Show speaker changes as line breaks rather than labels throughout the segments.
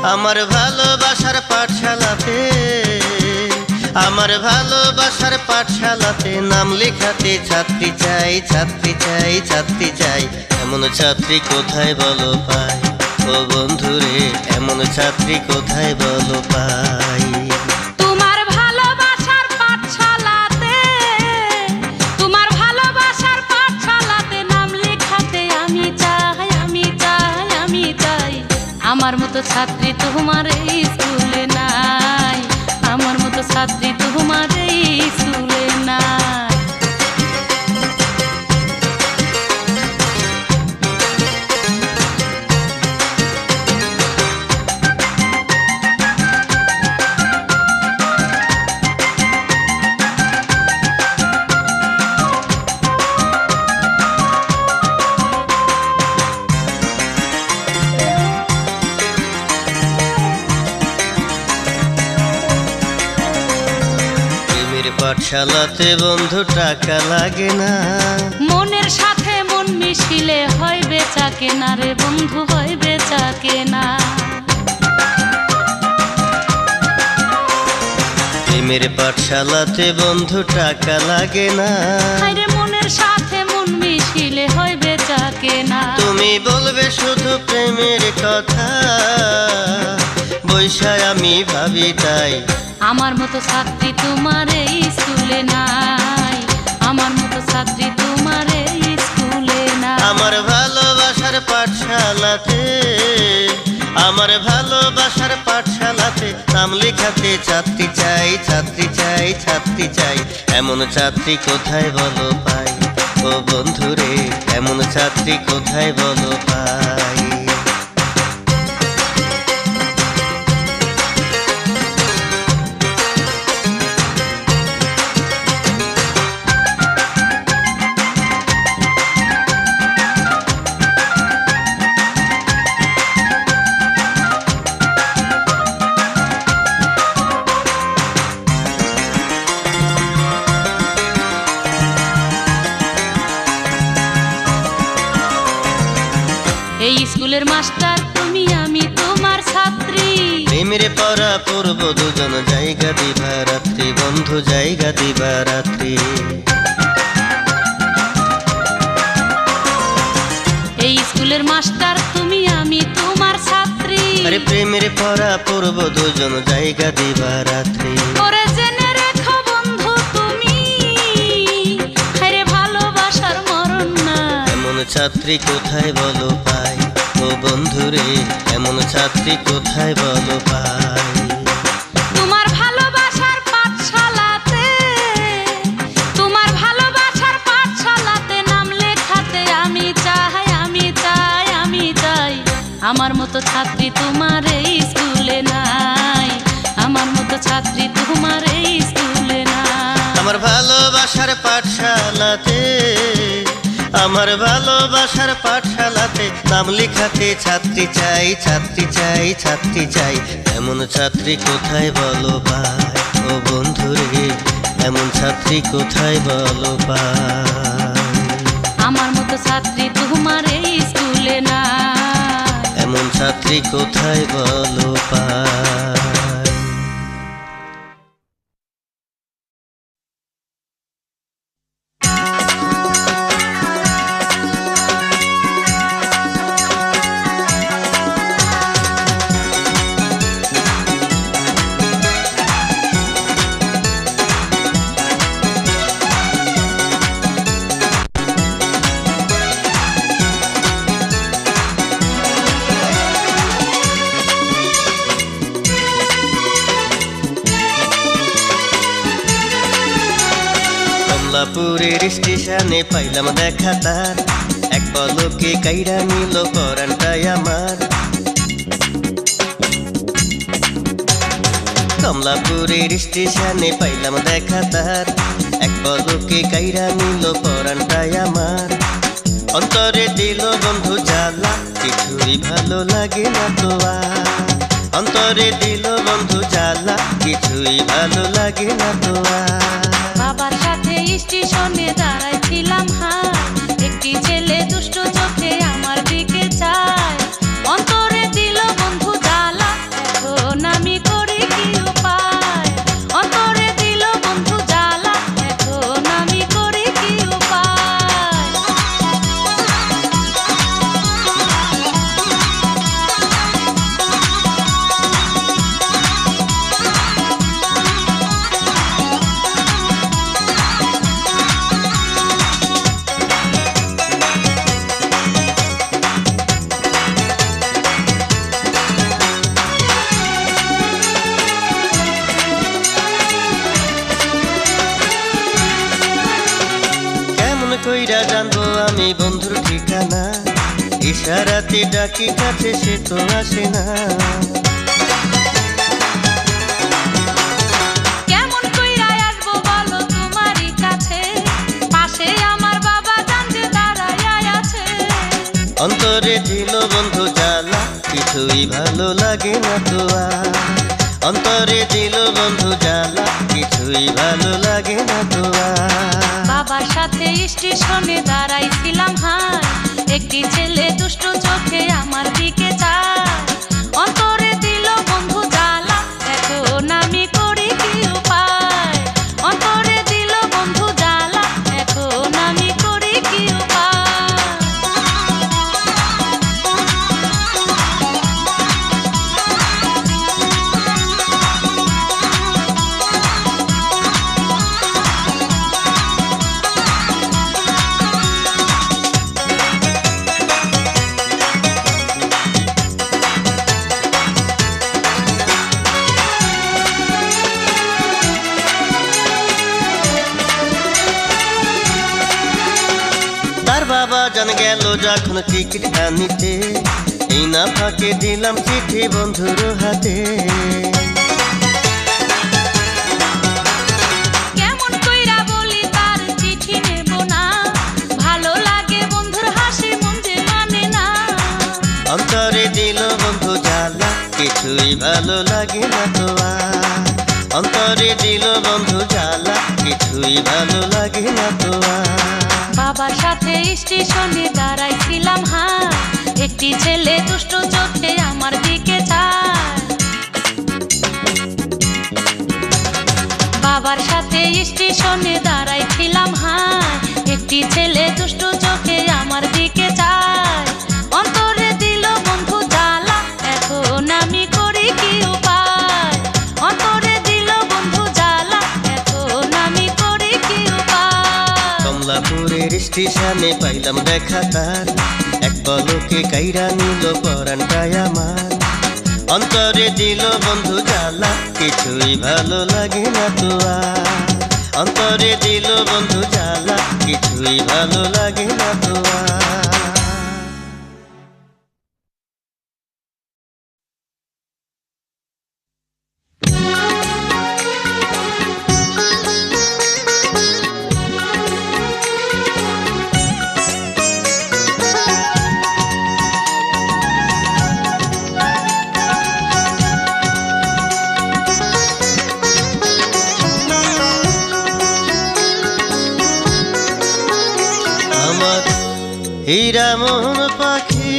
আমার ভালোবাসার পাঠশালাতে, আমার ভালোবাসার পাঠশালাতে নাম লেখাতে ছাত্রী চাই, ছাত্রী চাই, ছাত্রী চাই। এমন ছাত্রী কোথায় বলো পাই, ও বন্ধুরে এমন ছাত্রী কোথায় বলো পাই।
তোমার ভালোবাসার পাঠশালাতে, তোমার ভালোবাসার পাঠশালাতে নাম লেখাতে আমি চাই, আমি চাই, আমি চাই। আমার মতো ছাত্রী তোমার এই স্কুলে নাই, আমার মতো ছাত্রী তোমার এই স্কুলে নাই।
পাঠশালাতে বন্ধু টাকা লাগে না,
মনের সাথে মন মিশিলে হয় বেচা কেনা রে বন্ধু, হয় বেচা কেনা।
প্রেমের পাঠশালাতে বন্ধু টাকা লাগে না,
আরে মনের সাথে মন মিশিলে হয় বেচা কেনা।
তুমি বলবে শুধু প্রেমের কথা, বৈশায় আমি ভাবি তাই।
আমার মতো ছাত্রী তোমার এই স্কুলে নাই, আমার মতো ছাত্রী তোমার এই স্কুলে নাই।
আমার ভালোবাসার পাঠশালাতে, আমার ভালোবাসার পাঠশালাতে নাম লেখাতে ছাত্রী চাই, ছাত্রী চাই, ছাত্রী চাই। এমন ছাত্রী কোথায় বলো পাই, ও বন্ধুরে এমন ছাত্রী কোথায় বলো পাই।
এই স্কুলের মাস্টার তুমি, আমি তোমার ছাত্রী।
প্রেমের পড়া পড়ব দুজন, জায়গা দিবা রাত্রি বন্ধু, জায়গা দিবা রাত্রি।
এই স্কুলের মাস্টার তুমি, আমি তোমার ছাত্রী।
আরে প্রেমের পড়া পড়ব দুজন, জায়গা দিবা রাত্রি।
ওরে জেনে রেখো বন্ধু তুমি, আরে ভালোবাসার মরণ না।
এমন ছাত্রী কোথায় বলো পাই, ও বন্ধুরে এমন ছাত্রী কোথায় বলো পাই।
তোমার ভালোবাসার পাঠশালাতে, তোমার ভালোবাসার পাঠশালাতে নাম লেখাতে আমি চাই, আমি চাই, আমি চাই। আমার মতো ছাত্রী তোমার এই স্কুলে নাই, আমার মতো ছাত্রী তোমার এই স্কুলে নাই।
আমার ভালোবাসার পাঠশালাতে, আমার ভালোবাসার পাঠশালাতে নাম লেখাতে ছাত্রী চাই, ছাত্রী চাই, ছাত্রী চাই। এমন ছাত্রী কোথায় বলো পাই, ও বন্ধুরে এমন ছাত্রী কোথায় বলো পাই।
আমার মতো ছাত্রী তোমার এই স্কুলে নাই,
এমন ছাত্রী কোথায় বলো পাই। কমলাপুরের স্টেশনে পাইলাম দেখা তার, এক পলকে কাইরা নিল পরানটাই আমার। কমলাপুরের স্টেশনে পাইলাম দেখা তার, এক পলকে কাইরা নিল পরানটাই আমার। অন্তরে দিল বন্ধু জ্বালা, কিছুই ভালো লাগে না তো আর। অন্তরে দিল বন্ধু জ্বালা, কিছুই ভালো লাগে না তো আর।
বাবার সাথে স্টেশনে দাঁড়াইছিলাম হাত, একটি ছেলে দুষ্ট চোখে আমার দিকে চায়। অন্তরে দিল বন্ধু জ্বালা,
আমি বন্ধুর ঠিকানা, ইশারাতে ডাকি কাছে সে তো আসে না।
কেমন কইরা আসবো বলো তোমারই কাছে, পাশে আমার বাবা জানতে দাঁড়ায় আছে।
অন্তরে দিল বন্ধু জ্বালা, কিছুই ভালো লাগে না তো আর। অন্তরে দিল বন্ধু জ্বালা, কিছুই ভালো লাগে না তো আর।
বাবার সাথে স্টেশনে দাঁড়াইছিলাম হাই, একটি ছেলে দুষ্ট চোখে আমার দিকে চায়। অন্তরে দিল বন্ধু জ্বালা, এখন আমি করি কি উপায়। অন্তরে দিল বন্ধু জ্বালা, এখন আমি করি কি উপায়।
তার বাবা জান গেল যখন টিকিট আনিতে, এই না ফাঁকে দিলাম চিঠি বন্ধুর হাতে।
কেমন কইরা বলি তার চিঠি নেব না, ভালো লাগে বন্ধুর হাসি মন যে মানে না।
অন্তরে দিল বন্ধু জ্বালা, কিছুই ভালো লাগে না তো আর। অন্তরে দিল বন্ধু জ্বালা, কিছুই ভালো লাগে না তো আর।
বাবার সাথে স্টেশনে দাঁড়াইছিলাম হাই, একটি ছেলে দুষ্ট চোখে আমার দিকে চায়। বাবার সাথে স্টেশনে দাঁড়াইছিলাম হাই, একটি ছেলে দুষ্ট চোখে আমার দিকে চায়। অন্তরে দিল বন্ধু জ্বালা, এখন আমি করি কি উপায়। অন্তরে দিল বন্ধু জ্বালা, এখন আমি করি কি উপায়।
কমলাপুরের স্টেশনে পাইলাম দেখা তার, এক পলকে কাইরা নিল পরানটায় আমার। অন্তরে দিল বন্ধু জ্বালা, কিছুই ভালো লাগে না তো আর। অন্তরে দিল বন্ধু জ্বালা, কিছুই ভালো লাগে না তো আর। আমার হীরা মন পাখি,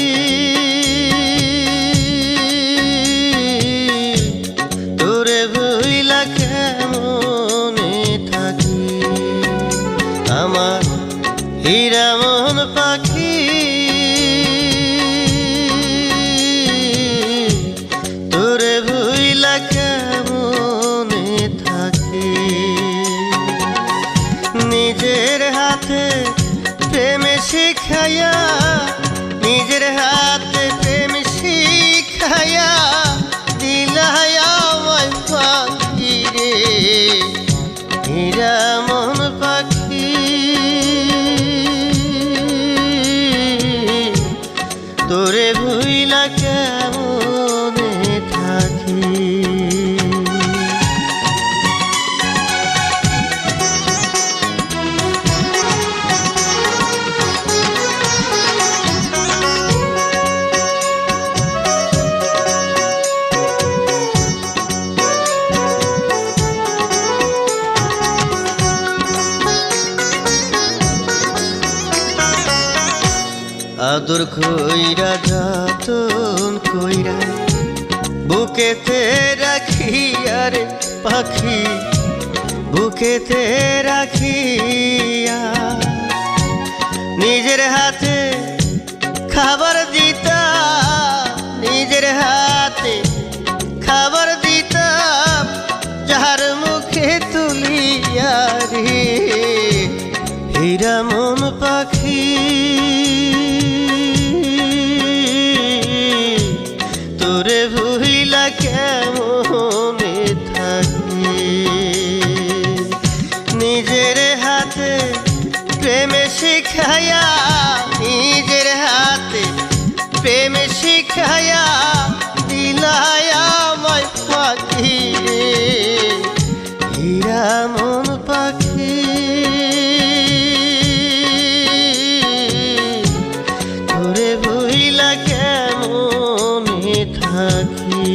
তোরে ভুইলা কেমনে থাকি। আমার হীরা মন পাখি, তোরে ভুইলা কেমনে থাকি। নিজের হাতে প্রেম শিখাইয়া, নিজের হাতে প্রেম শিখাইয়া দিলাই আমায় পাখি রে, হীরা মন পাখি। তোরে ভুইলা কেমনে থাকি। আদর কইরা যতন কইরা বুকেতে রাখি, আরে পাখি বুকেতে রাখিয়া। নিজের হাতে খাবার দিতাম, নিজের হাতে খাবার দিতাম, যার মুখে তুলিয়া রে, হীরা মন পাখি। তোরে ভুইলা কেমনে থাকি। নিজের হাতে প্রেমে শিখাইয়া থাকি।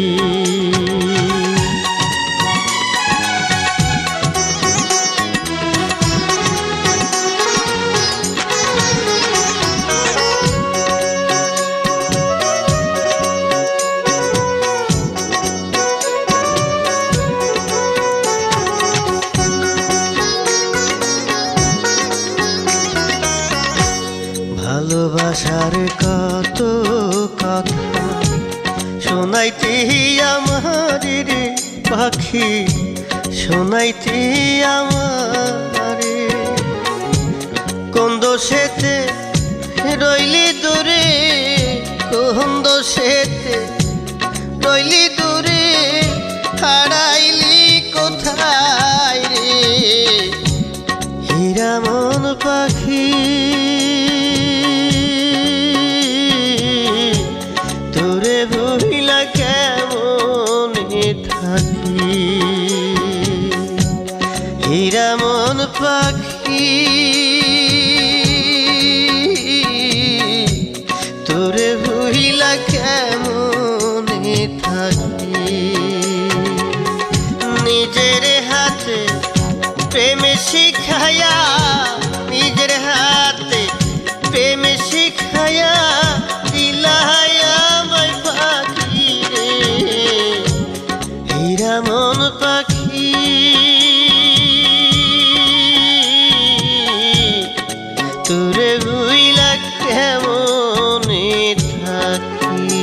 ভালোবাসার কত কথা শোনাইতে আমার রে পাখি, শোনাইতে আমারে। কোন দোষেতে রইলি দূরে, কোন দোষেতে রইলি দূরে, হারাইলি কোথায় রে হীরা মন পাখি। তোরে ভুলিলা কেমনে থাকি, হীরা মন পাখি। তোরে ভুলিলা কেমনে থাকি। নিজের হাতে প্রেম শিখায়া, নিজের হাতে প্রেম শিখায়া দিলায়া আমায় পাখি রে হীরা মন পাখি। তোরে ভুইলা কেমনে থাকি।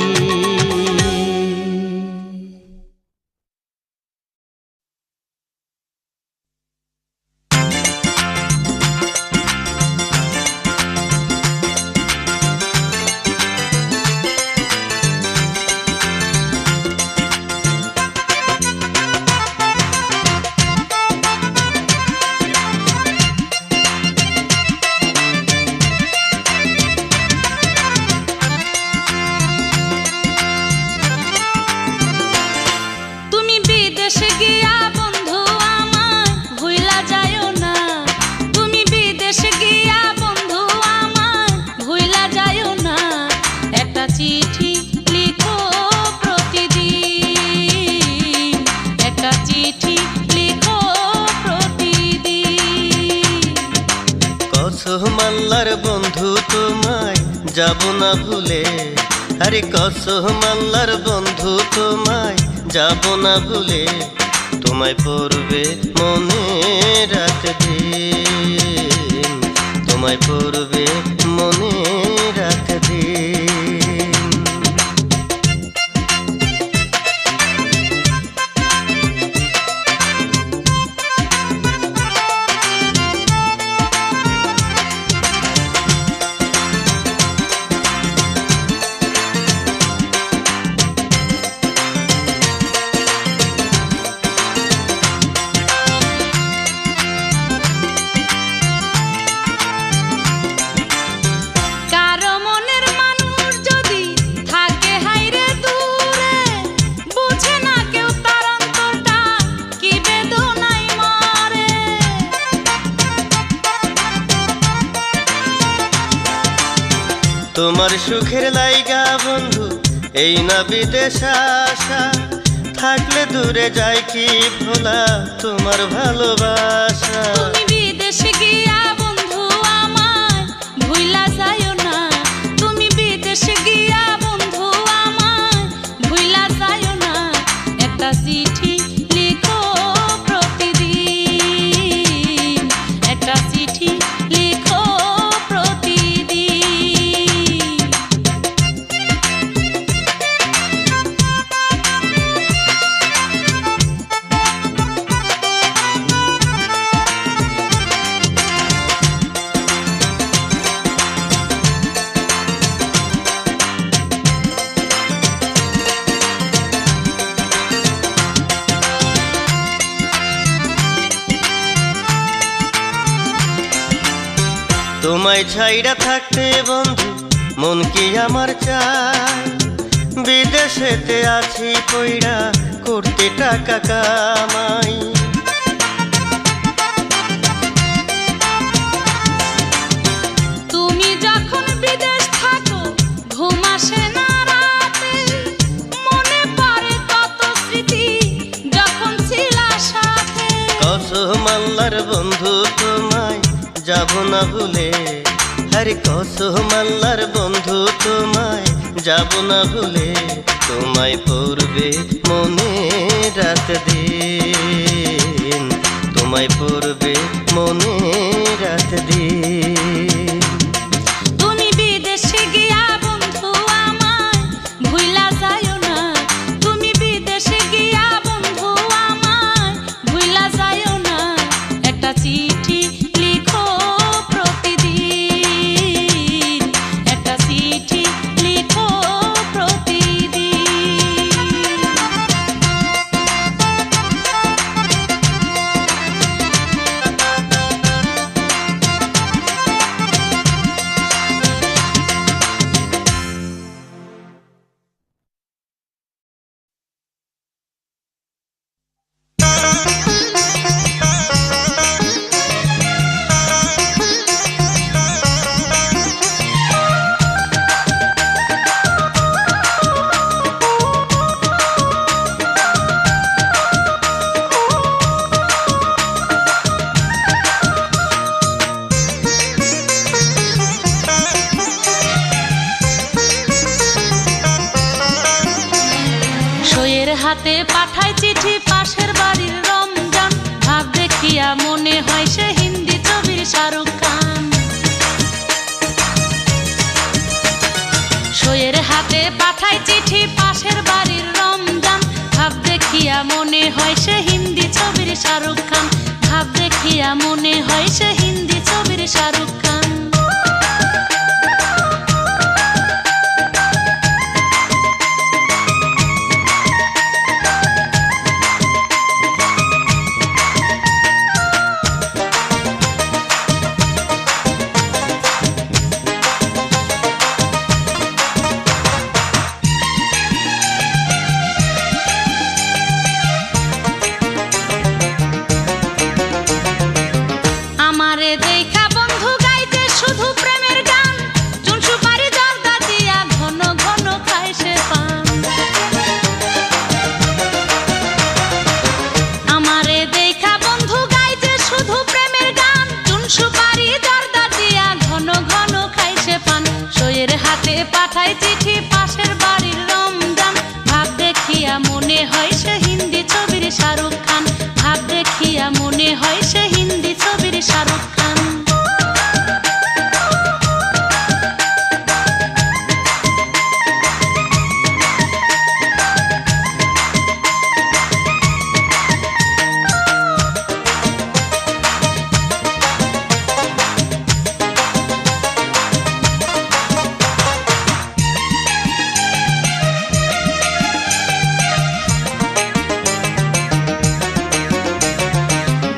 মাল্লার বন্ধু তোমায় যাব না ভুলে, আরে কসম আল্লাহর বন্ধু তোমায় যাব না ভুলে। তোমায় পড়বে মনে রাত দিন, তোমায় পড়বে মনে রাত দিন। তোমার সুখের লাইগা বন্ধু এই না বিদেশ আশা, থাকলে দূরে যাই কি ভোলা তোমার ভালোবাসা।
তুমি বিদেশে গিয়া বন্ধু আমায় ভুইলা যাইও না, তুমি বিদেশে গিয়া বন্ধু আমায় ভুইলা যাইও না। একটা চিঠি লিখো প্রতিদিন, একটা চিঠি লিখো প্রতিদিন।
তোমায় ছাইরা থাকতে বন্ধু মন কি আমার চায়, বিদেশেতে আছি পইড়া করতে টাকা কামাই।
তুমি যখন বিদেশ থাকো ঘুম আসে না রাতে, মনে
বন্ধু তোমায় যাব না ভুলে, আরে কসম আল্লাহর বন্ধু তোমায় যাব না ভুলে, তোমায় পড়বে মনে রাত দিন, তোমায় পড়বে মনে রাত দিন।
তুমি বিদেশে গিয়া বন্ধু আমায় ভুইলা যাইও না, তুমি বিদেশে গিয়া বন্ধু আমায় ভুইলা যাইও না, একটা চিঠি লিখো প্রতিদিন, একটা চিঠি লিখো প্রতিদিন। সইয়ের হাতে পাঠায় চিঠি পাশের বাড়ির রমজান, ভাব দেখিয়া মনে হয় সে হিন্দি ছবির শাহরুখ খান। সইয়ের হাতে পাঠায় চিঠি পাশের বাড়ির রমজান, ভাব দেখিয়া মনে হয় সে হিন্দি ছবির শাহরুখ খান, ভাব দেখিয়া মনে হয় সে হিন্দি ছবির শাহরুখ খান। আমারে দেখা বন্ধু গাইতে শুধু প্রেমের গান, চুন সুপারি জর্দা দিয়া ঘন ঘন খায় সে পান। আমারে দেখা বন্ধু গাইতে শুধু প্রেমের গান, চুন সুপারি জর্দা দিয়া ঘন ঘন খায় সে পান। সইয়ের হাতে পাঠায় চিঠি পাশের বাড়ির রমজান, ভাব দেখিয়া মনে হয় সে হিন্দি ছবির শাহরুখ খান, ভাব দেখিয়া মনে হয় সে হিন্দি ছবির শাহরুখ খান।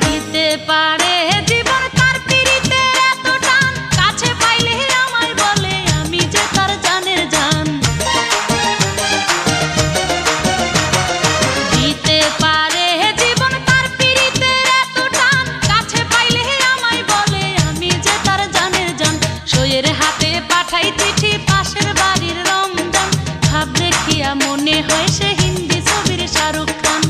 দিতে পারে জীবন তার পিরিতের এত টান, কাছে পাইলে আমায় বলে আমি যে তার জানের জান। দিতে পারে জীবন তার পিরিতের এত টান, কাছে পাইলে আমায় বলে আমি যে তার জানের জান। সইয়ের হাতে পাঠাই চিঠি পাশের বাড়ির রমজান, ভাব দেখিয়া মনে হয় সে হিন্দি ছবির শাহরুখ খান।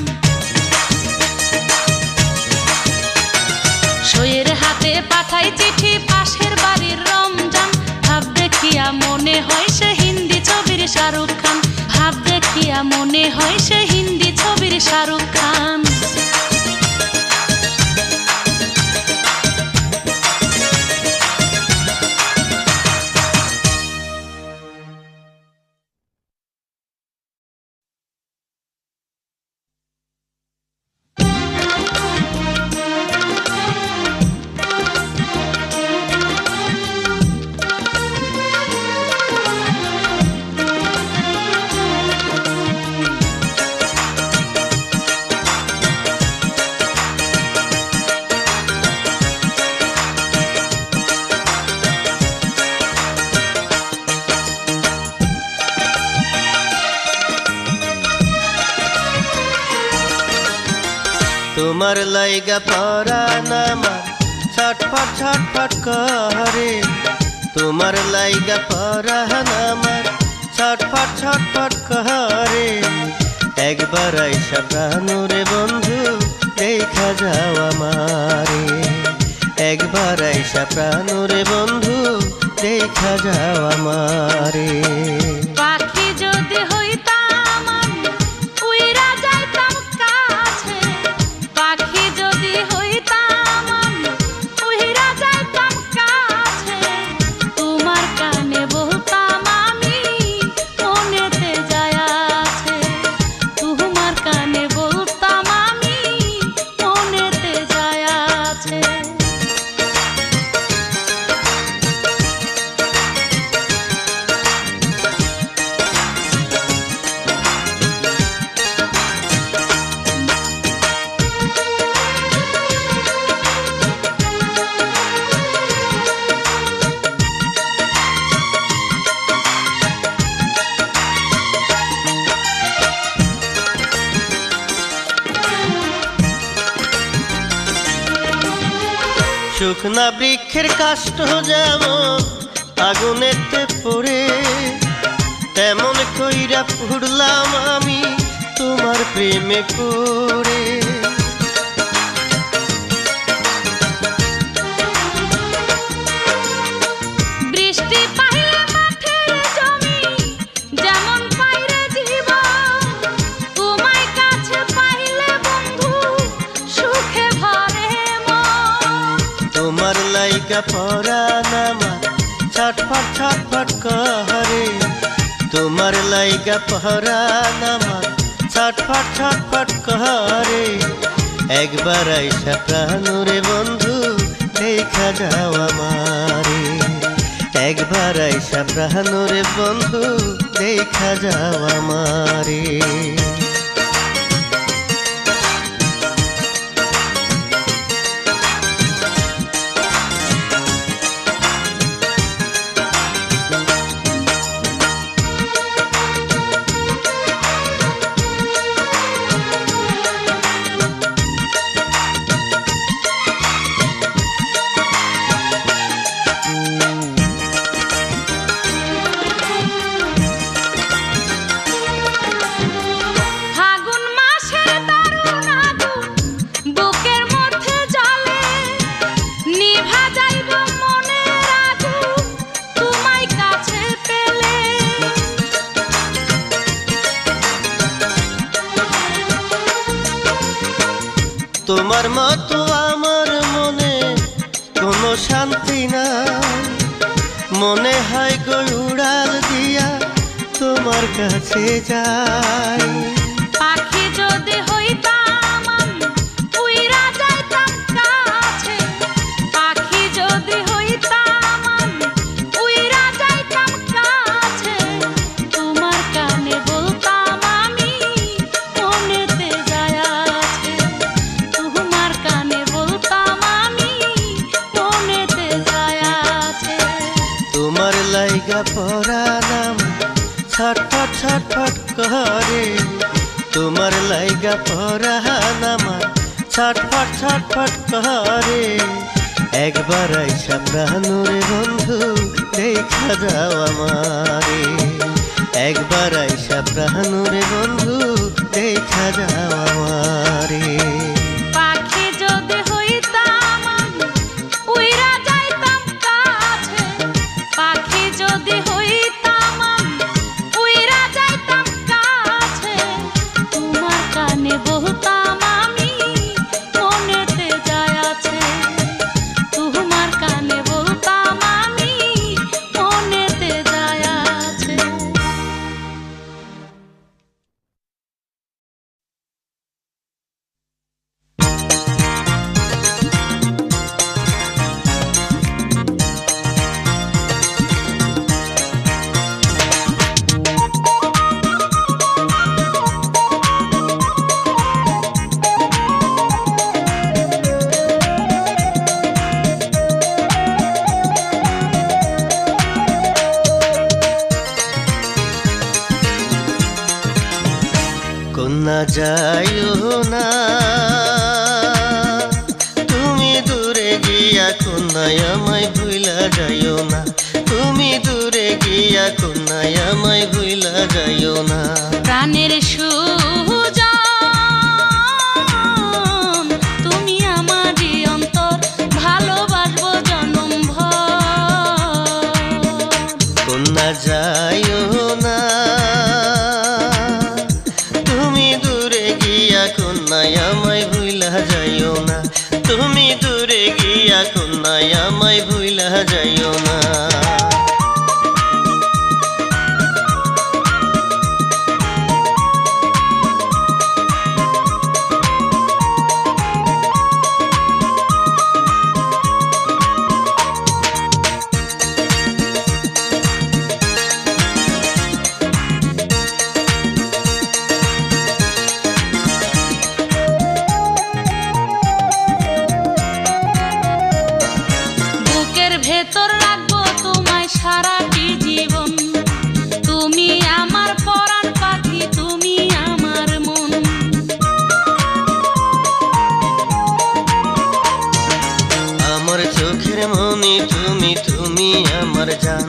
সইয়ের হাতে পাঠাই চিঠি পাশের বাড়ির রমজান, ভাব দেখিয়া মনে হয় সে হিন্দি ছবির শাহরুখ খান, ভাব দেখিয়া মনে হয় সে হিন্দি ছবির শাহরুখ খান।
তোমার লাইগা পরাণ আমার ছটফট ছটফট করে, তোমার লাইগা পরাণ আমার ছটফট ছটফট করে। একবার আইসা প্রাণরে বন্ধু দেখা যাও আমারে, একবার আইসা প্রাণরে বন্ধু দেখা যাও আমারে।
পাখি যদি হইতাম আমি উইরা যাইতাম কাছে, পাখি যদি হইতাম আমি উইরা যাইতাম কাছে, তোমার কানে বলতাম আমি মনেতে যায় আছে, তোমার কানে বলতাম আমি মনেতে যায় আছে।
শুকনা বৃক্ষের কাষ্ঠ যেমন আগুনেতে পড়ে, তেমন কইরা পুড়লাম আমি তোমার প্রেমে পড়ে।
বৃষ্টি পাইলে মাঠের জমি যেমন পাইরে জীবন, তোমায় কাছে পাইলে বন্ধু সুখে ভরে মন।
তোমার লাইগা পরাণ আমার ছটফট ছটফট করে, তোমার লাইগা পরাণ আমার ছটফট ছটফট করে। একবার আইসা প্রাণরে বন্ধু দেখা যাও আমারে, একবার আইসা প্রাণরে বন্ধু দেখা যাও আমারে।
ফাগুন মাসের দারুণ আগুন বুকের মধ্যে জ্বলে, নিভা যাইব মনের আগুন তোমায় কাছে পেলে।
তোমার মতো আমার মনে কোনো শান্তি নাই, মনে হয় গো উড়াল দিয়া তোমার কাছে যাই।
পাখি যদি হইতাম আমি উইরা যাইতাম কাছে, পাখি যদি হইতাম আমি উইরা যাইতাম কাছে, তোমার কানে বলতাম আমি মনেতে যায় আছে, তোমার কানে বলতাম আমি মনেতে যায় আছে।
তোমার লাইগা পরাণ আমার ছটফট ছটফট করে, তোমার লাইগা পরাণ আমার ছটফট ছটফট করে। একবার আইসা প্রাণরে বন্ধু দেখা যাও আমারে, একবার আইসা প্রাণরে বন্ধু দেখা যাও আমারে।
পাখি যদি হইতাম আমি উইরা যাইতাম কাছে, পাখি যদি হইতাম আমি উইরা যাইতাম কাছে, তোমার কানে বলতাম আমি মনেতে যায় আছে, তোমার কানে বলতাম আমি মনেতে যায় আছে।
কন্যা যাইও না তুমি দূরে গিয়া, কন্যায় আমায় ভুইলা যাইও না, তুমি দূরে গিয়া কন্যায় আমায় ভুইলা যাইও না।
প্রাণের সুজন তুমি আমারই অন্তর ভালোবাসা
গিয়া কন্যায় আমায় ভুইলা যাইও না, তুমি দূরে গিয়া কন্যায় আমায় ভুইলা যাইও না।
ভেতর রাখবো তোমায় সারাটি জীবন, তুমি আমার পরাণ পাখি, তুমি আমার মন।
আমার চোখের মনি তুমি, তুমি আমার জান,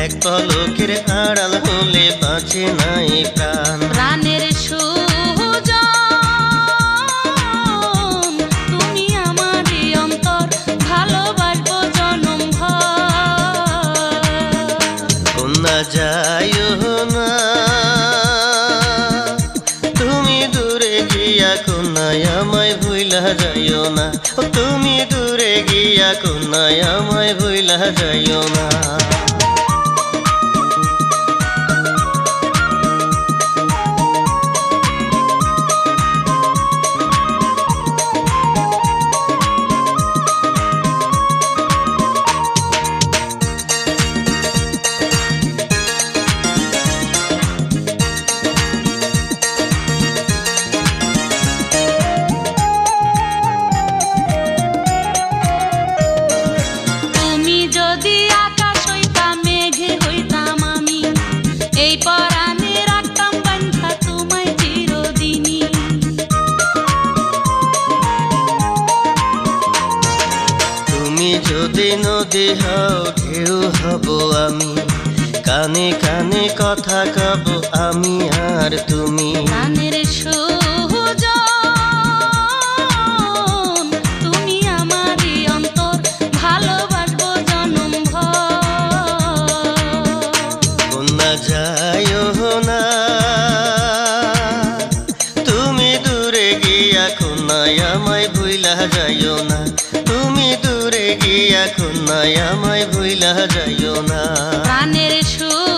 এক পলকের আড়াল হলে বাঁচে নাই প্রাণ।
প্রাণের সুজন তুমি আমারই অন্তর, ভালোবাসবো জনম ভর।
কন্যা যাইও না তুমি দূরে গিয়া কন্যায় আমায় ভুইলা যাইও না, তুমি দূরে গিয়া কন্যায় আমায় ভুইলা যাইও না।
তুমি যদি আকাশ হইতাম, মেঘে হইতাম আমি, এই পরাণে রাখতাম বান্ধা তোমায় চিরদিনই।
তুমি যদি নদী হও ঢেউ হব আমি, কানে কানে কথা কব আমি আর তুমি।
প্রাণের সুজন তুমি আমারই অন্তর, ভালোবাসবো জনম ভর।
কন্যা যাইও না তুমি দূরে গিয়া কন্যায় আমায় ভুইলা যাইও না, তুমি দূরে গিয়া কন্যায় আমায় ভুইলা যাইও না।
প্রাণের সুজন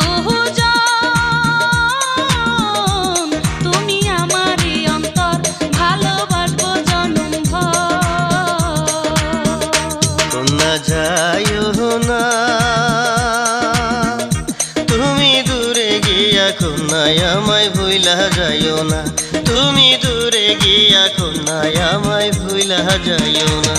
তুমি আমারই অন্তর, ভালোবাসবো জনম ভর।
কন্যা যাইও না তুমি দূরে গিয়া কন্যায় আমায় ভুইলা যাইও না, তুমি দূরে গিয়া কন্যায় আমায় ভুইলা যাইও না।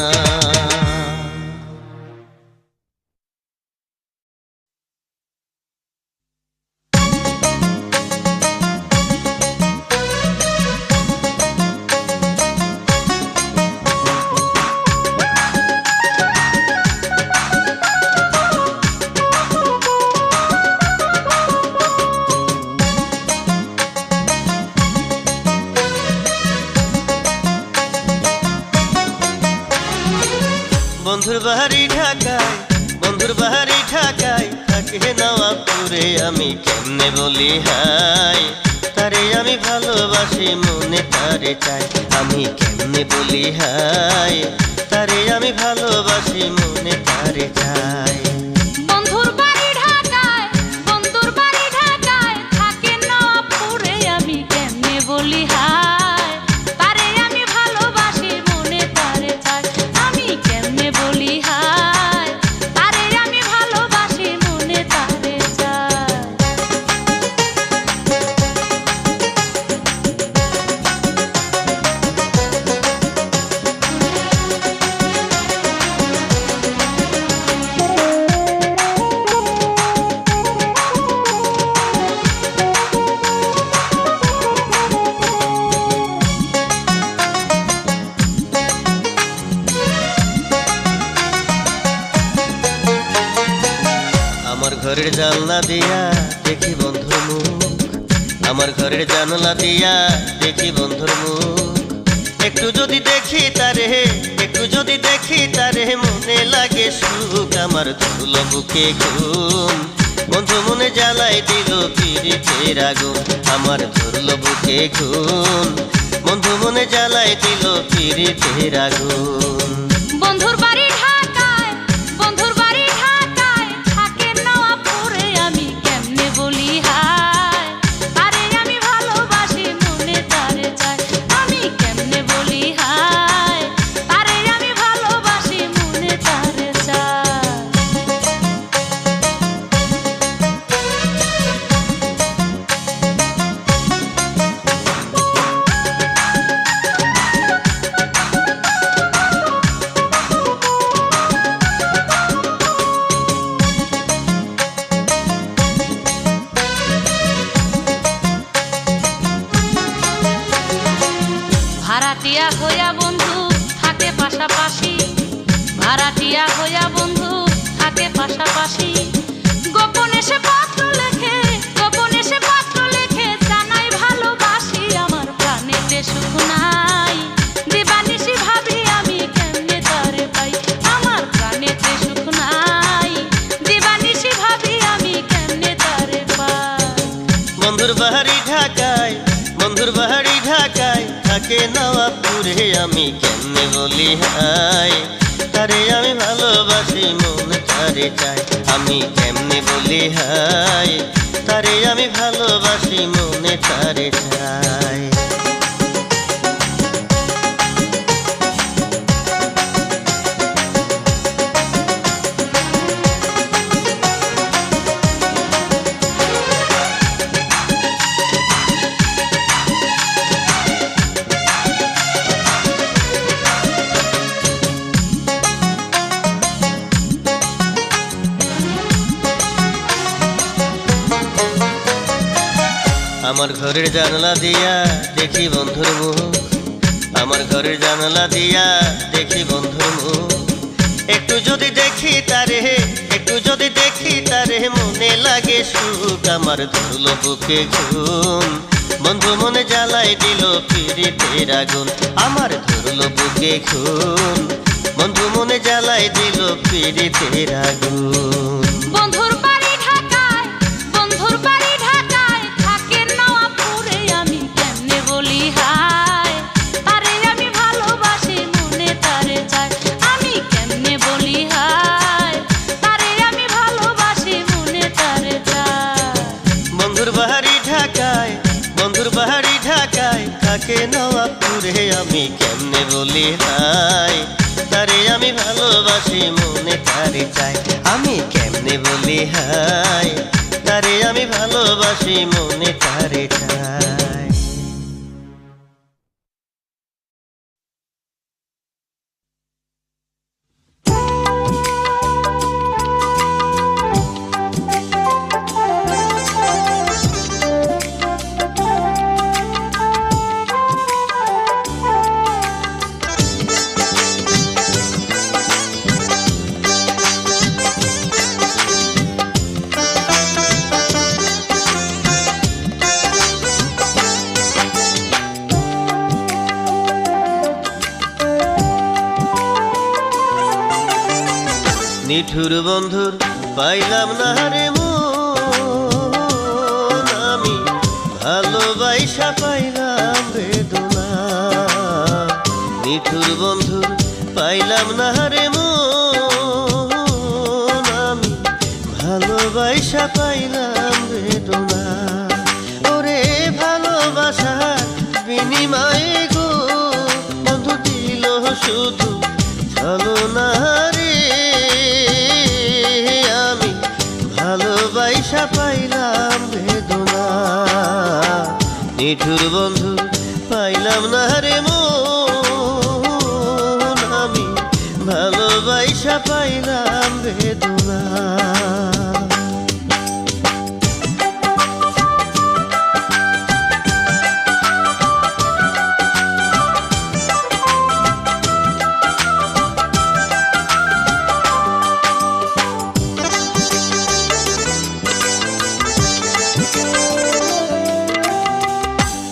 বন্ধুর বাড়ি ঢাকায়, বন্ধুর বাড়ি ঢাকায় থাকে নওয়াবপুরে, আমি কেমনে বলি হাই, তারে আমি ভালোবাসি মনে তারে চাই, আমি কেমনে বলি হাই, তারে আমি ভালোবাসি মনে তারে চাই।
বন্ধুর বাড়ি ঢাকায়, বন্ধুর বাড়ি ঢাকায় থাকে নওয়াবপুরে, আমি কেমনে বলি হায়, তারে আমি ভালোবাসি মনে তারে চাই, আমি কেমনে বলি হায়, তারে আমি ভালোবাসি মনে তারে চাই।
আমার ঘরের জানলা দিয়া দেখি বন্ধুর মুখ, আমার ঘরের জানলা দিয়া দেখি বন্ধুর মুখ, একটু যদি দেখি তারে, একটু যদি দেখি তারে মনে লাগে সুখ, আমার ধুল বুকে ঘুম, বন্ধু মনে জ্বালাই দিল পিরিতের আগুন, আমার ধরল বুকে ঘুম, বন্ধু মনে জ্বালাই দিল পিরিতের আগুন।
বন্ধুর বাড়ি ঢাকায়, বন্ধুর বাড়ি ঢাকায়, থাকে নওয়াবপুরে, আমি কেমনে বলি হায়। আরে আমি ভালোবাসি মনে তারে চাই, আমি কেমনে বলি হায়। আরে আমি ভালোবাসি মনে তারে চাই। ভাড়াটিয়া হইয়া বন্ধু থাকে পাশাপাশি, ভাড়াটিয়া হইয়া বন্ধু থাকে পাশাপাশি। গোপনে সে পত্র লেখে, গোপনে সে পত্র লেখে, জানাই ভালোবাসি আমার প্রাণেতে সুখ নাই। দিবানিশি ভাবি আমি কেমনে তারে পাই, আমার প্রাণেতে সুখ নাই। দিবানিশি ভাবি আমি কেমনে তারে পাই।
বন্ধুর বাড়ি ঢাকায়, বন্ধুর বাড়ি ঢাকায়, থাকে নওয়াবপুরে, আমি কেমনে বলি হায়। তারে আমি ভালোবাসি মনে তারে চাই, আমি কেমনে বলি হায়। তারে আমি ভালোবাসি মনে তারে চাই। আমার ঘরের জানলা দিয়া দেখি বন্ধুর মুখ, আমার ঘরের জানলা দিয়া দেখি বন্ধুর মুখ। একটু যদি দেখি তারে, একটু যদি দেখি তারে, মনে লাগে সুখ, আমার ধরলো বুকে ঘুম। বন্ধু মনে জ্বালাই দিল পিরিতের আগুন, আমার ধরলো বুকে ঘুম। বন্ধু মনে জ্বালাই দিল পিরিতের আগুন।
বন্ধুর বাড়ি ঢাকায়, বন্ধুর বাড়ি ঢাকায়, থাকে নওয়াবপুরে, আমি কেমনে বলি হায়। আরে আমি ভালোবাসি মনে তারে চাই, আমি কেমনে বলি হায়। আরে আমি ভালোবাসি মনে তারে চাই।
বন্ধুর বাড়ি ঢাকায়, বন্ধুর বাড়ি ঢাকায়, থাকে নওয়াবপুরে, আমি কেমনে বলি হায়। তারে আমি ভালোবাসি মনে তারে চাই, আমি কেমনে বলি হায়। তারে আমি ভালোবাসি মনে তারে চাই। নিঠুর বন্ধুর পাইলাম না রে মন, আমি ভালোবাসা পাইলাম বেদনা। নিঠুর বন্ধুর পাইলাম না রে মন, আমি ভালোবাসা পাইলাম বেদনা। ওরে ভালোবাসার বিনিময়ে গো বন্ধু দিল শুধু ছলনা রে। আমি ভালোবাসা পাইলাম বেদনা, নিঠুর বন্ধু পাইলাম না রে মন, আমি ভালোবাসা পাইলাম বেদনা।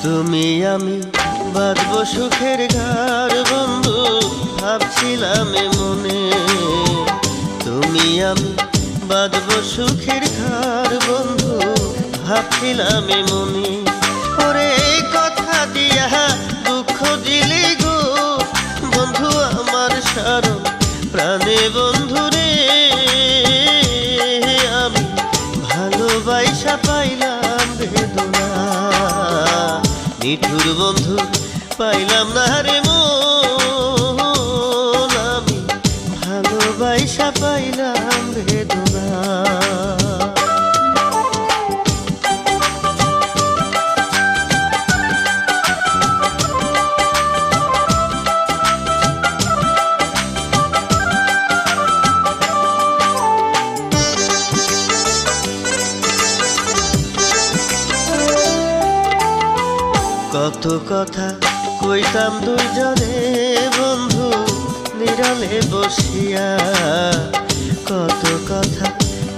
তুমি আমি বাঁধবো সুখের ঘর বন্ধু, ভাবছিলাম মনে। তুমি আমি বাঁধবো সুখের ঘর বন্ধু, ভাবছিলাম মনে। ওরে কথা দিয়া দুঃখ নিঠুর বন্ধু পাইলাম না রে মন, আমি ভালোবাসা পাইলাম বেদনা। কত কথা কইতাম দুইজনে বন্ধু নিরালে বসিয়া, কত কথা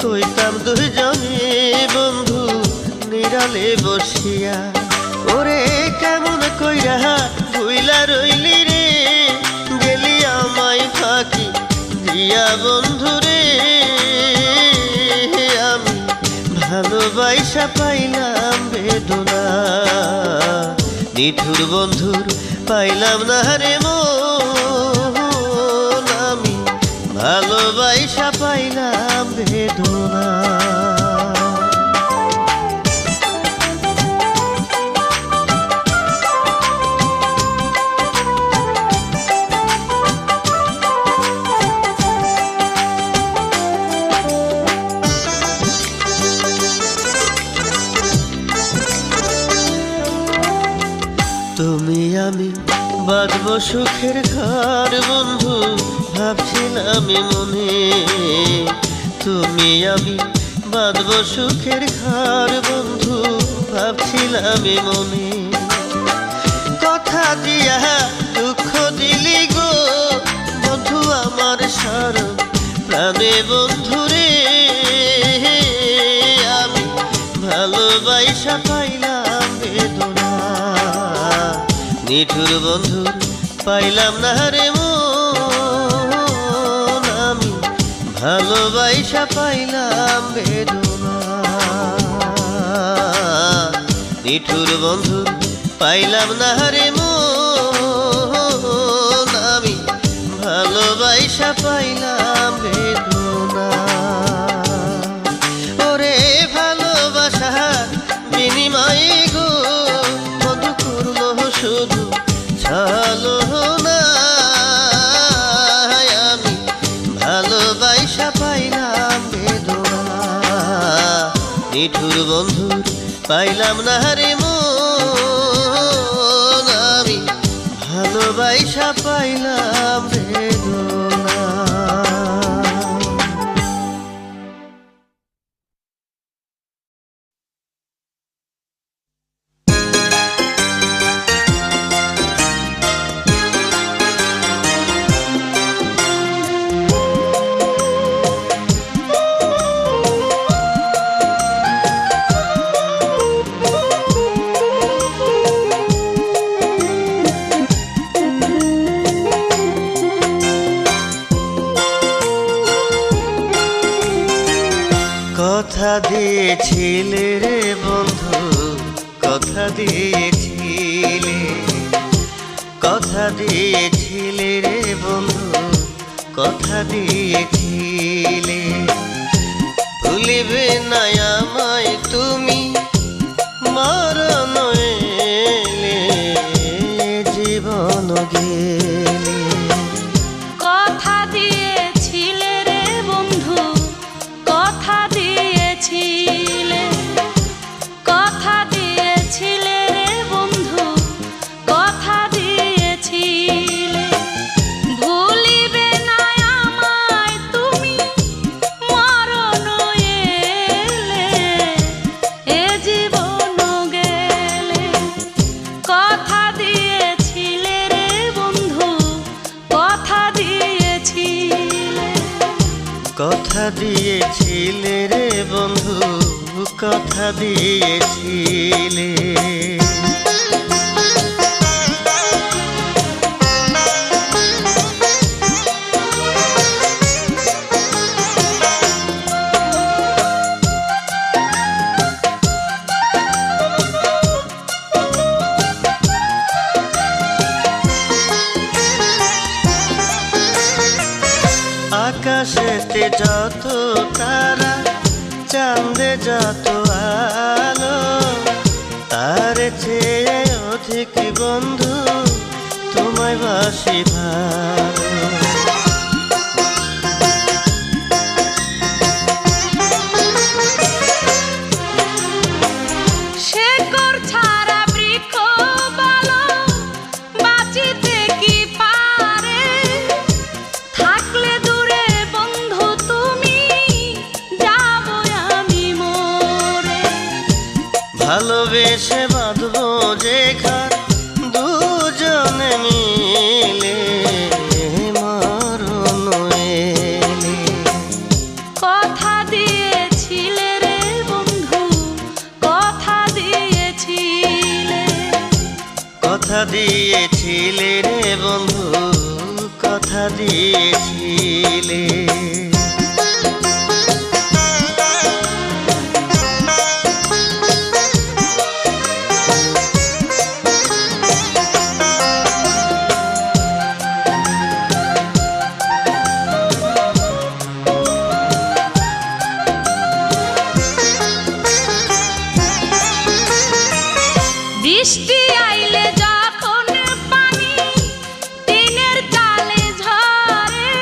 কইতাম দুইজনে বন্ধু নিরালে বসিয়া। ওরে কেমন কইরা ভুইলা রইলি রে, গেলি আমায় ফাঁকি দিয়া বন্ধু রে, আমি ভালোবাসা পাইলাম বেদনা। নিঠুর বন্ধুর পাইলাম না রে মন, আমি ভালোবাসা পাইলাম বেদনা। তুমি আমি বাঁধব সুখের ঘর বন্ধু ভাবছিলাম মনে, তুমি আমি বাঁধব সুখের ঘর বন্ধু ভাবছিলাম মনে। কথা দিয়া দুঃখ দিলি গো বন্ধু আমার সারা প্রাণে বন্ধু রে, আমি ভালোবাসা পাইলাম বেদনা। নিঠুর বন্ধু পাইলাম না রে মন, আমি ভালোবাসা পাইলাম বেদনা। নিঠুর বন্ধু পাইলাম না রে মন, আমি ভালোবাসা পাইলাম বেদনা। ওরে ভালোবাসার বিনিময়ে গো বন্ধু করলো শুধু ছলনা, আমি ভালোবাসা পাইলাম বেদনা। নিঠুর বন্ধুর পাইলাম না রে মন, আমি ভালোবাসা পাইলাম বেদনা। কথা দিয়েছিলে রে বন্ধু, কথা দিয়েছিলে, কথা দিয়েছিলে রে বন্ধু, কথা দিয়েছিলে। ভুলিবে না আমায় তুমি মরণ এলে, জীবন গেলে।
কথা দিয়েছিলে রে বন্ধু, কথা দিয়েছিলে, কথা দিয়েছিলে রে বন্ধু, কথা দিয়েছিলে। ভুলিবে না আমায় তুমি মরণ এলে, এ জীবন গেলে। কথা দিয়েছিলে রে বন্ধু, কথা দিয়েছিলে,
কথা দিয়েছিলে রে বন্ধু, কথা দিয়েছিলে। আকাশেতে যত তারা, চাঁদে যত আলো, তার চেয়েও থেকে বন্ধু তোমায় বাসি ভালো।
শেকড় ছাড়া বৃক্ষ ভালো বাঁচিতে কি পারে, থাকলে দূরে বন্ধু তুমি যাব আমি মরে।
ভালোবেসে বাঁধবো যে ঘর দুজনে মিলে মরণ এলে।
কথা দিয়েছিলে রে বন্ধু, কথা দিয়েছিলে,
কথা দিয়েছিলে রে বন্ধু, কথা দিয়েছিলে।
বৃষ্টি আইলে যখন পানি টিনের চালে ঝরে,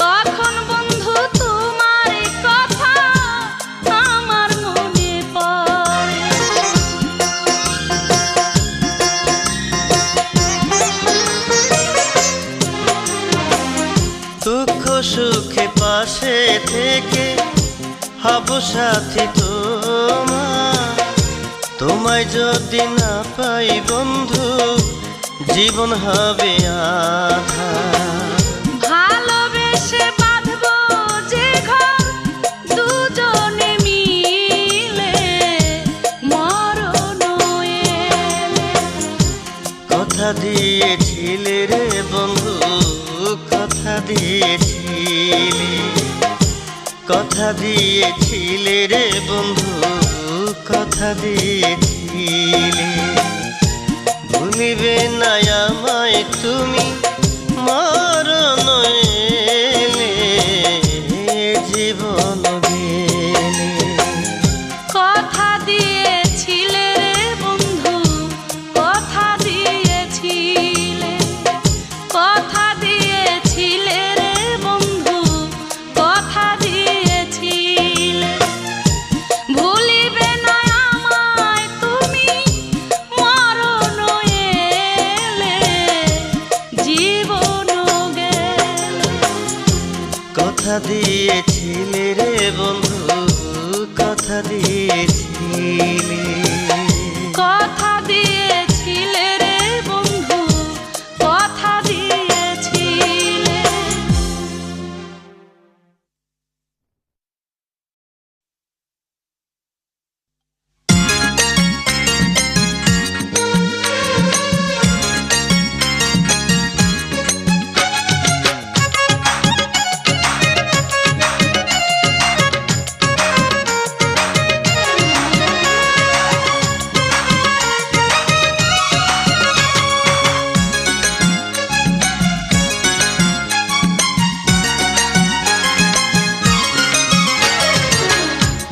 তখন বন্ধু তোমার কথা আমার মনে পড়ে।
দুঃখ সুখে পাশে থেকে হব সাথী তোমার। তোমায় যদি না পাই বন্ধু জীবন হবে আঁধার।
ভালোবেসে বাঁধবো যে ঘর দুজনে মিলে মরণ এলে।
কথা দিয়েছিলে রে বন্ধু, কথা দিয়েছিলে, কথা দিয়েছিলে রে বন্ধু, কথা দিয়েছিলে। ভুলিবে না আমায় তুমি মরণ এলে জীবন গেলে।
কথা দিয়েছিলে রে বন্ধু, কথা দিয়েছিলে, কথা দিয়েছিলে রে বন্ধু, কথা দিয়েছিলে। ভুলিবে না আমায় তুমি মরণ এলে জীবন গেলে।
কথা দিয়েছিলে রে বন্ধু, কথা দিয়েছিলে।
কথা দিয়েছিলে রে বন্ধু, কথা দিয়েছিলে।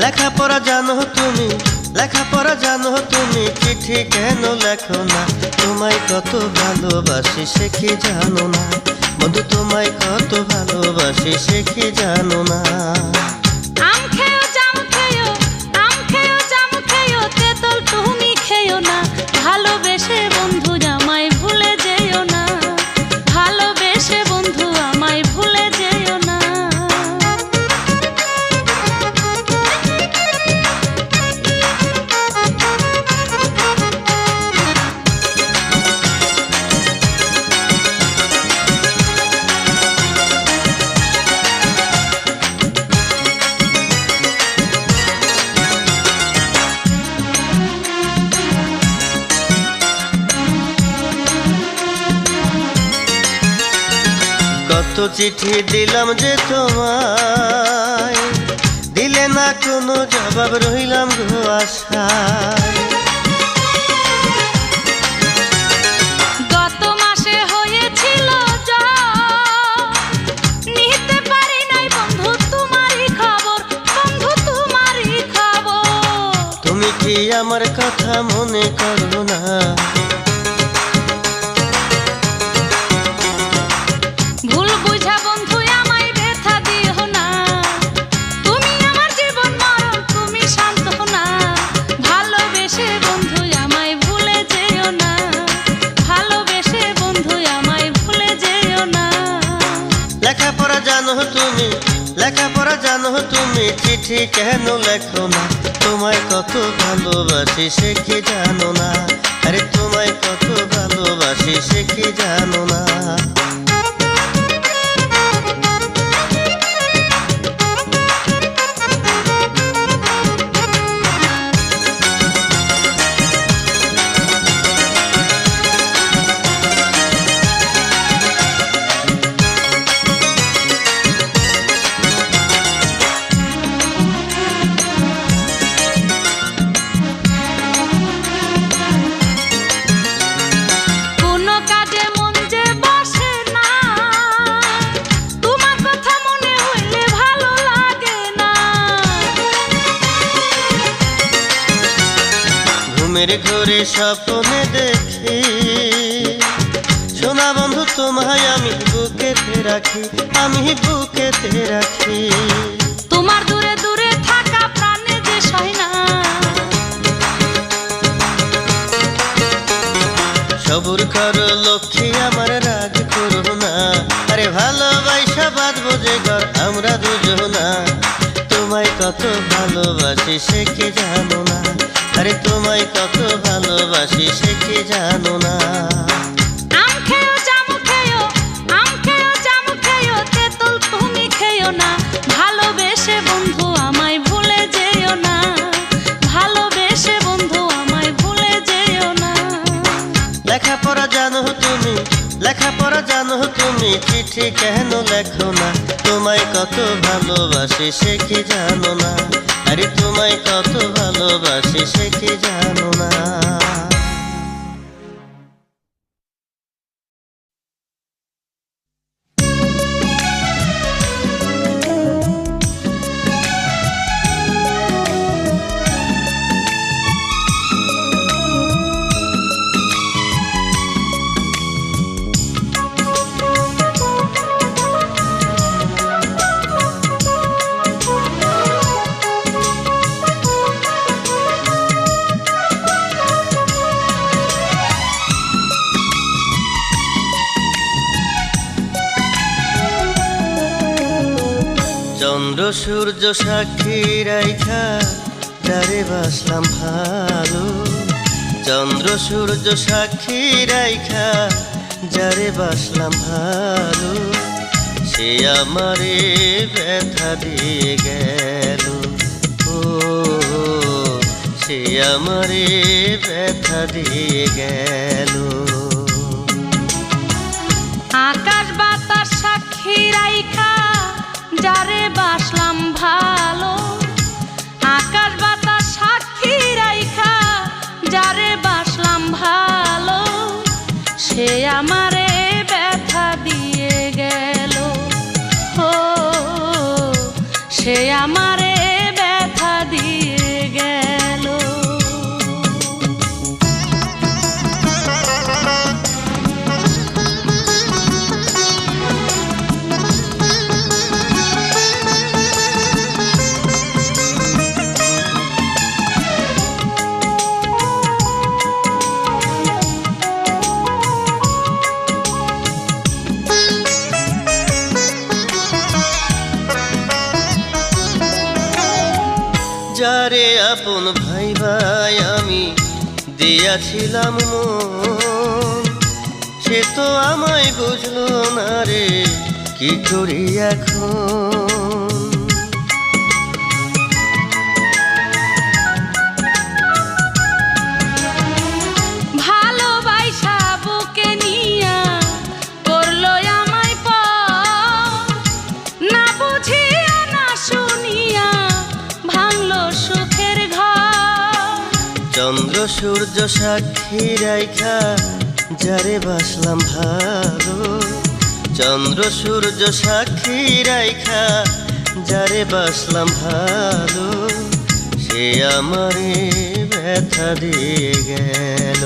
লেখাপড়া জানো তুমি, লেখাপড়া জানো তুমি, চিঠি কেন লেখো না? তোমায় কত ভালোবাসি সে কি জানো না? বন্ধু তোমায় কত ভালোবাসি সে কি জানো না?
আম খেয়েও জাম খেয়েও, আম খেয়েও জাম খেয়েও, তেঁতুল তুমি খেয়েও না। ভালোবেসে বন্ধু আমায় ভুলে যেও না, ভালোবেসে বন্ধু আমায় ভুলে যেও না।
কত চিঠি দিলাম যে তোমায়, দিলে না কোনো জবাব, রইলাম গো আশায়।
গত মাসে হয়েছিল নিতে পারি নাই বন্ধু তোমারই খবর, বন্ধু তোমারই খবর।
তুমি কি কি আমার কথা মনে করো না?
ভুল বুঝা বন্ধু আমায় ব্যথা দিও না, তুমি আমার জীবন মরণ, তুমি শান্ত না। ভালোবেসে বন্ধু আমায় ভুলে যেও না, ভালোবেসে বন্ধু আমায় ভুলে যেও না।
লেখাপড়া জানো তুমি, লেখাপড়া জানো তুমি, চিঠি কেন লেখো না? তোমায় কত ভালোবাসি সে কি জানো না? আরে তোমায় কত ভালোবাসি সে কি জানো না? ঘুমের ঘরে স্বপ্নে দেখি, সোনা বন্ধু তোমায় আমি বুকেতে রাখি, আমি বুকেতে রাখি।
তোমার দূরে দূরে থাকা প্রাণে যে সয় না,
সবুর করো লক্ষ্মী আমার রাগ করো না। আরে ভালোবাসা বাঁধবো যে ঘর আমরা দুজনা, তোমায় কত ভালোবাসি সে কি জানো না? আরে তোমায় কত ভালোবাসি সে কি জানো না?
আম খেয়েও জাম খেয়েও, আম খেয়েও জাম খেয়েও, তেঁতুল তুমি খেয়েও না। ভালোবেসে বন্ধু আমায় ভুলে যেও না, ভালোবেসে বন্ধু আমায় ভুলে যেও না।
লেখাপড়া জানো তুমি, লেখাপড়া জানো তুমি, চিঠি কেন লেখো না? তোমায় কত ভালোবাসি সে কি জানো না? আরে তোমায় কত ভালোবাসি সে কি জানো না? চন্দ্র সূর্য সাক্ষী রাইখা যারে বাসলাম ভালো, চন্দ্র সূর্য সাক্ষী রাইখা যারে বাসলাম ভালো, সে আমারে ব্যথা দিয়ে গেল। ও সে আমারে ব্যথা দিয়ে গেল।
আকাশ বাতাস সাক্ষী রাইখা যারে বাসলাম ভালো, আকাশ বাতাস সাক্ষী রাইখা যারে বাসলাম ভালো, সে আমারে ব্যথা দিয়ে গেল। ও সে আমারে ব্যথা দিয়ে গেল।
যারে আপন ভাই ভাই আমি দিয়াছিলাম মন, সে তো আমায় বুঝলো না রে, কি করি এখন?
ভালোবাসা বুকে নিয়া করলো আমায় পর, না বুঝিয়া না শুনিয়া ভাঙলো সুখের ঘর।
চন্দ্র সূর্য সাক্ষী রাইখা যারে বাসলাম ভালো, চন্দ্র সূর্য সাক্ষী রাইখা যারে বাসলাম ভালো, সে আমারে ব্যথা দিয়ে গেল।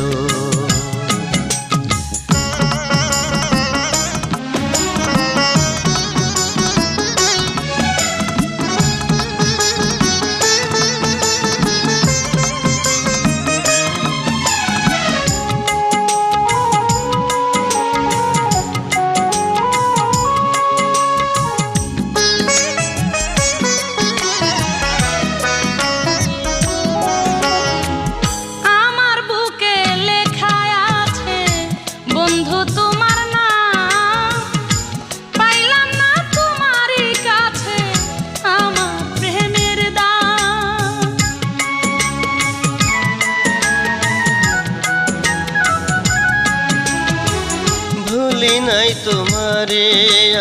ভুলি নাই তোমারে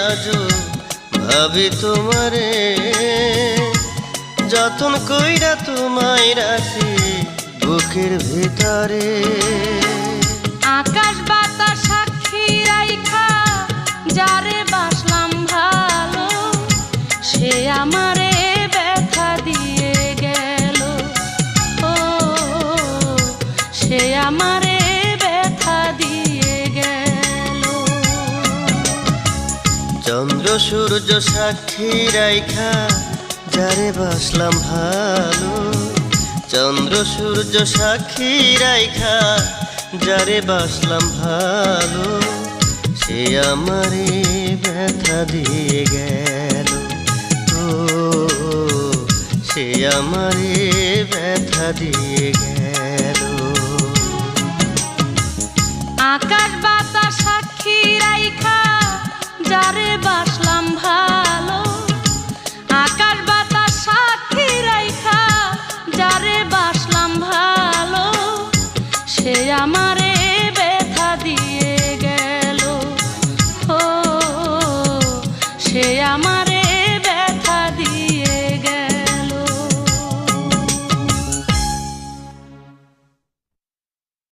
আজো ভাবি তোমারে, যতন কইরা তোমায় রাখি বুকের ভিতরে।
আকাশ বাতাস সাক্ষী রাইখা যারে বাসলাম ভালো, সে আমারে ব্যথা দিয়ে গেল। ও সে আমারে ব্যথা দিয়ে গেল।
চন্দ্র সূর্য সাক্ষী রাইখা যারে বাসলাম ভালো, চন্দ্র সূর্য সাক্ষী রাইখা যারে বাসলাম ভালো, সে আমারে ব্যথা দিয়ে গেল। ও সে আমারে ব্যথা দিয়ে গেল।
আকাশ বাতাস সাক্ষী রাইখা যারে বাসলাম